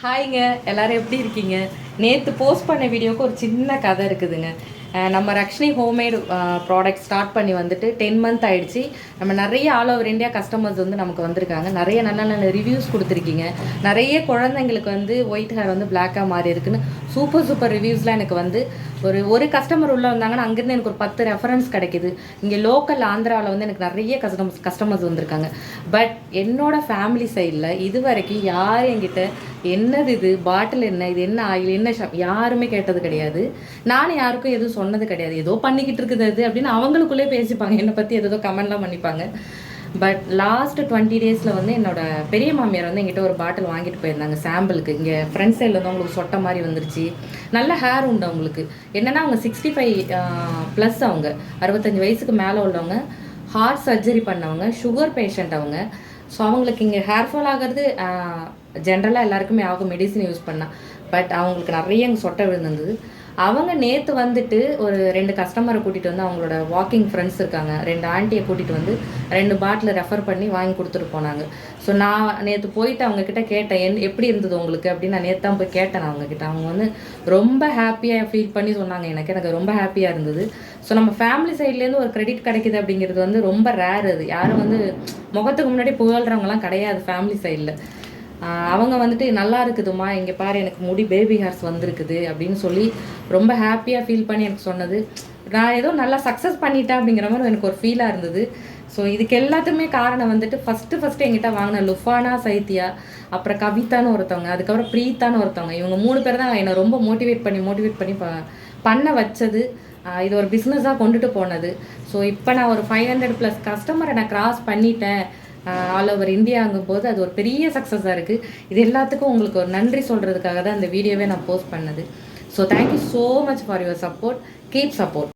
ஹாய்ங்க, எல்லாரும் எப்படி இருக்கீங்க? நேற்று போஸ்ட் பண்ண வீடியோவுக்கு ஒரு சின்ன கதை இருக்குதுங்க. நம்ம ரக்ஷினி ஹோம்மேட் ப்ராடக்ட் ஸ்டார்ட் பண்ணி வந்துட்டு 10 மந்த் ஆயிடுச்சு. நம்ம நிறைய ஆல் ஓவர் இந்தியா கஸ்டமர்ஸ் வந்து நமக்கு வந்திருக்காங்க. நிறைய நல்ல நல்ல ரிவ்யூஸ் கொடுத்துருக்கீங்க. நிறைய குழந்தைங்களுக்கு வந்து ஒயிட் ஹேர் வந்து பிளாக்காக மாறி இருக்குன்னு சூப்பர் சூப்பர் ரிவ்யூஸ்லாம் எனக்கு வந்து ஒரு கஸ்டமர் உள்ளே வந்தாங்கன்னா அங்கேருந்து எனக்கு ஒரு 10 ரெஃபரன்ஸ் கிடைக்கிது. இங்கே லோக்கல் ஆந்திராவில் வந்து எனக்கு நிறைய கஸ்டமர்ஸ் வந்திருக்காங்க. பட் என்னோட ஃபேமிலி சைடில் இது வரைக்கும் யார் என்கிட்ட என்னது இது பாட்டில் என்ன இது என்ன ஆயில் என்ன யாருமே கேட்டது கிடையாது. நானும் யாருக்கும் எதுவும் சொன்னது கிடையாது. ஏதோ பண்ணிக்கிட்டு இருக்குது அது அப்படின்னு அவங்களுக்குள்ளே பேசிப்பாங்க. என்னை பற்றி ஏதோ கமெண்ட்லாம் பண்ணிப்பாங்க. பட் லாஸ்ட் 20 டேஸில் வந்து என்னோட பெரிய மாமியார் வந்து எங்கிட்ட ஒரு பாட்டில் வாங்கிட்டு போயிருந்தாங்க சாம்பிளுக்கு. இங்கே ஃப்ரண்ட் சைடில் வந்து அவங்களுக்கு சொட்டை மாதிரி வந்துருச்சு. நல்ல ஹேர் உண்டு அவங்களுக்கு. என்னென்னா அவங்க 65 ப்ளஸ், அவங்க 65 வயசுக்கு மேலே உள்ளவங்க, ஹார்ட் சர்ஜரி பண்ணவங்க, சுகர் பேஷண்ட் அவங்க. ஸோ அவங்களுக்கு இங்கே ஹேர் ஃபால் ஆகிறது ஜென்ரலாக எல்லாருக்குமே ஆகும் மெடிசன் யூஸ் பண்ணால். பட் அவங்களுக்கு நிறைய அங்கே சொட்டை விழுந்திருந்தது. அவங்க நேற்று வந்துட்டு ஒரு 2 கஸ்டமரை கூட்டிகிட்டு வந்து, அவங்களோட வாக்கிங் ஃப்ரெண்ட்ஸ் இருக்காங்க, 2 ஆண்டியை கூட்டிகிட்டு வந்து 2 பாட்டில் ரெஃபர் பண்ணி வாங்கி கொடுத்துட்டு போனாங்க. ஸோ நான் நேற்று போயிட்டு அவங்கக்கிட்ட கேட்டேன், எப்படி இருந்தது உங்களுக்கு அப்படின்னு. நான் நேற்று தான் போய் கேட்டேன் அவங்கக்கிட்ட. அவங்க வந்து ரொம்ப ஹாப்பியாக ஃபீல் பண்ணி சொன்னாங்க. எனக்கு ரொம்ப ஹாப்பியாக இருந்தது. ஸோ நம்ம ஃபேமிலி சைட்லேருந்து ஒரு கிரெடிட் கிடைக்கிது அப்படிங்கிறது வந்து ரொம்ப ரேர். அது யாரும் வந்து முகத்துக்கு முன்னாடி புகழ்கிறவங்கலாம் கிடையாது ஃபேமிலி சைடில். அவங்க வந்துட்டு நல்லா இருக்குதுமா, இங்கே பாரு எனக்கு முடி பேபி ஹேர்ஸ் வந்திருக்குது அப்படின்னு சொல்லி ரொம்ப ஹாப்பியாக ஃபீல் பண்ணி எனக்கு சொன்னது. நான் ஏதோ நல்லா சக்ஸஸ் பண்ணிட்டேன் அப்படிங்கிற மாதிரி எனக்கு ஒரு ஃபீலாக இருந்தது. ஸோ இதுக்கு எல்லாத்துக்குமே காரணம் வந்துட்டு ஃபஸ்ட்டு எங்கிட்ட வாங்கின லுஃபானா, சைத்தியா, அப்புறம் கவிதான்னு ஒருத்தவங்க, அதுக்கப்புறம் ப்ரீத்தான்னு ஒருத்தவங்க. இவங்க 3 பேர் தான் என்னை ரொம்ப மோட்டிவேட் பண்ணி பண்ண வச்சது. இது ஒரு பிஸ்னஸாக கொண்டுட்டு போனது. ஸோ இப்போ நான் ஒரு 500+ கஸ்டமரை நான் கிராஸ் பண்ணிட்டேன் ஆல் ஓவர் இந்தியாங்கும் போது அது ஒரு பெரிய சக்ஸஸாக இருக்குது. இது எல்லாத்துக்கும் உங்களுக்கு ஒரு நன்றி சொல்கிறதுக்காக தான் இந்த வீடியோவே நான் போஸ்ட் பண்ணது. So thank you so much for your support. Keep support.